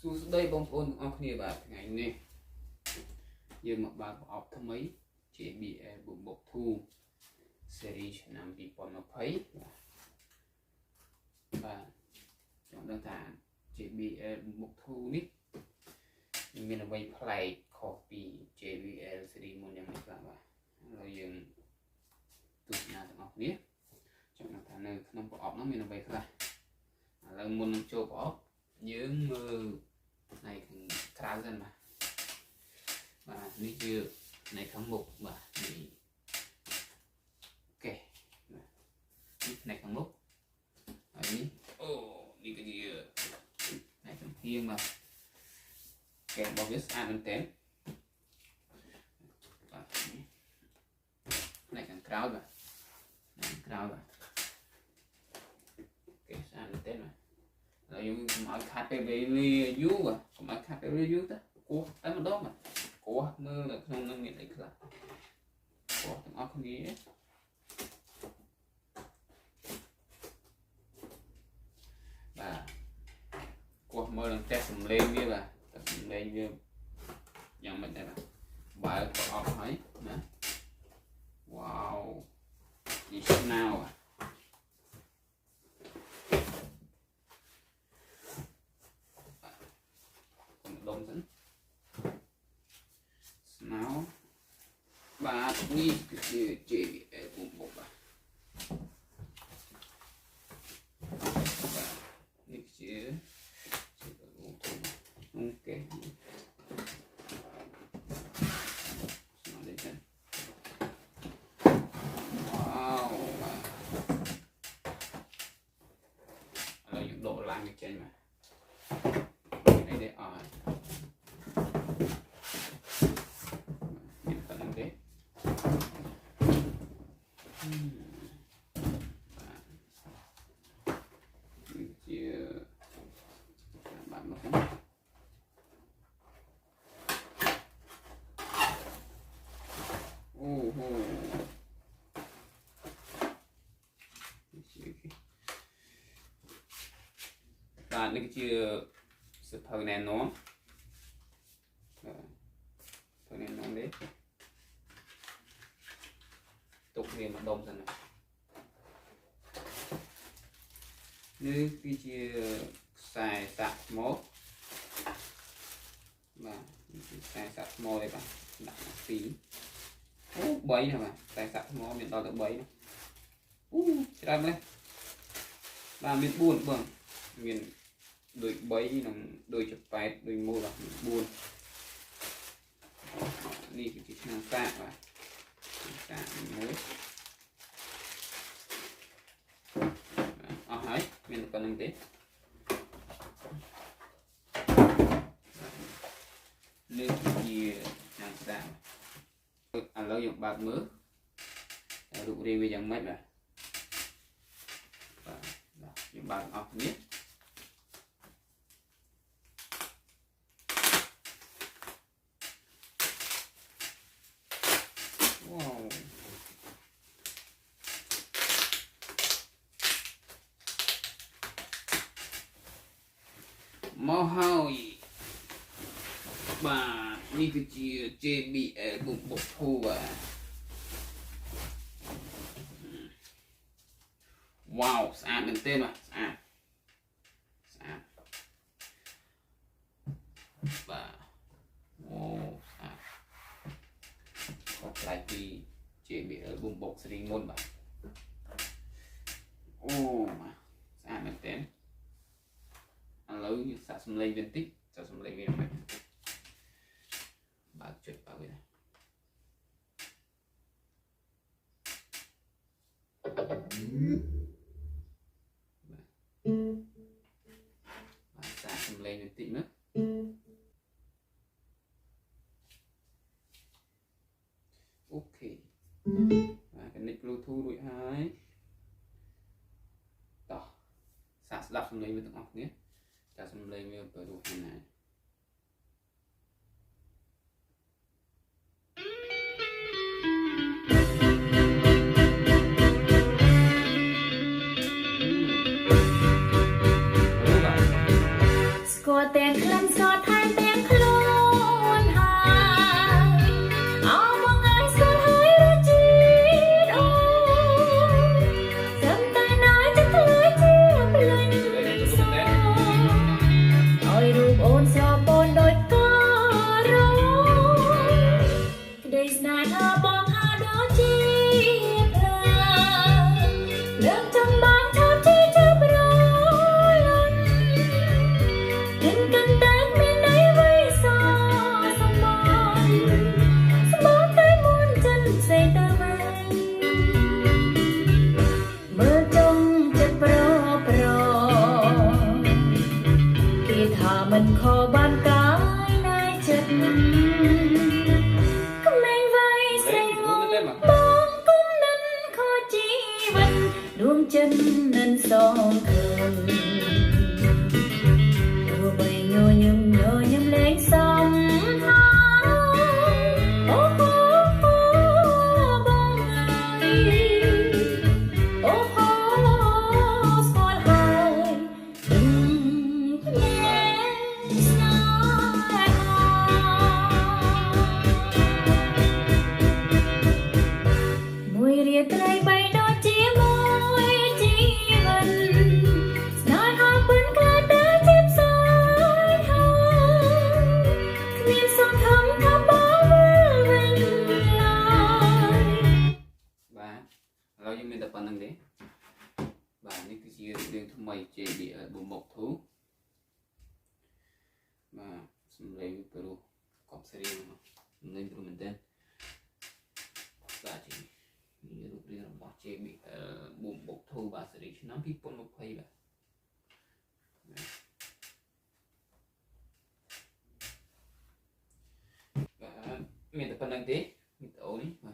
សួស្តីបងប្អូនទាំងអស់គ្នាបាទថ្ងៃនេះយើងមកបើកប្រអប់ថ្មី JBL boombox2 series ឆ្នាំ 2020 បាទចង់ដឹងថា JBL boombox2 នេះមានអ្វីប្លែកខុសពី JBL series មុនយ៉ាងម៉េចខ្លះបាទឥឡូវយើងទស្សនាទាំងអស់គ្នាចង់ដឹងថានៅក្នុងប្រអប់នោះមានអ្វីខ្លះឥឡូវមុននឹងចូលប្រអប់យើងមើលในក្រៅសិនបាទនេះគឺในខាងមុខបាទនេះអូខេនេះในខាងមុខហើយនេះអូនេះគឺជាในខាងហៀងបាទកែរបស់វាស្អាតមែនតើបាទในខាងក្រោយបាទในខាងក្រោយបាទអូខេស្អាតមែនតើហើយយើងកុំឲ្យខាត់ពេលវេលាយូរបាទកុំឲ្យខាត់ពេលវេលាយូរទៅគោះតែម្ដងបាទគោះមើលនៅក្នុងនឹងមានអីខ្លះគោះទាំងអស់គ្នាបាទគោះមើលនឹងតេស្តសំឡេងវាបាទតេស្តសំឡេងវាយ៉ាងម៉េចដែរបាទបើប្រអប់ហើយណាវ៉ាវនេះស្នោដុំសិនស្នោបាទនេះគឺជា JBL boombox បាទនេះជា JBL boombox អូខេស្នោនេះទៅវ៉ាវឥឡូវយើងដកឡើងវាចេញមកនេះទេអត់បាទនេះគឺជាសិភៅណែនាំសិភៅណែនាំនេះទុកវាម្ដុំសិនណានេះគឺជាខ្សែសាក់ថ្មបាទនេះគឺខ្សែសាក់ថ្មទេបាទដាក់2អូ3ណាបាទខ្សែសាក់ថ្មមានដល់ទៅ3អូច្រើនណាស់បាទមាន4បងមានដូច3និងដូចជា8ដូច1បាទ4នេះគឺជាឆ្នាំសាកបាទសាកមួយអស់ហើយមានប៉ុណ្្នឹងទេនេះជាឆ្នាំសាកឥឡូវយើងបើកមើលរូបរាងវាយ៉ាងម៉េចបាទយើងបើកអស់គ្នាមកហើយបាទនេះគឺជា JBL boombox2 បាទវ៉ាវស្អាតមែនទេបាទស្អាតបាទអូស្អាតខុសប្លែកពី JBL boombox ស៊េរីមុនបាទអូបាទស្អាតមែនទេឥឡូវយើងសាកសំឡេងវាបន្តិចសាកសំឡេងវាមិនបើកចុចបើកវាបាទសាកសំឡេងបន្តិចមើលអូខេបាទ connect Bluetooth រួចហើយតោះសាកស្ដាប់សំឡេងវាទាំងអស់គ្នាតែសំឡេងវាទៅរូបណាស្គាល់ แต่งคลันสอดทานแต่งคลวนหาเอามองไงสอดหายระจีดโอจำแต่น้อยจะเคยเจียบเลยนี่สอเอารูปโอนสอบโอนโดยก็รอได้สนายเธอบอกหาดอจีเพลเลือกจำบางชอบที่จะปรอลันถึงกันแตกไม่ได้ไว้สอสมอนสมองได้มุนจันใส่ตาแรงเมื่อจงจะปรอที่ถ้ามันขอบานกายนายจัดก็ไม่ไว้ใส่หมองบองกุ้มนั้นขอจีวันดวงจันทร์นั้นสองคืนตัวใบโยยำแรงซ้ำหาโอ้โหบองไงโอ้โหสอนหายถึงแย่สายหามวยเรียกไตรใบดอจีมวยจีวันสายหาปืนกล้าตาจีบสายหาเมียนสองคำถ้าบอกว่าเวลา បាទឥឡូវយើងមានតែប៉ុណ្្នឹងទេបាទនេះគឺជារឿងថ្មី JBL boombox2 បាទសំឡេងព្រោះកប់សេរីសំឡេងព្រោះមែនតើបាទនេះរូបរាងរបស់ JBL boombox2 បាទសេរីឆ្នាំ2020បាទបាទមានតែប៉ុណ្្នឹងទេវីដេអូនេះបាទ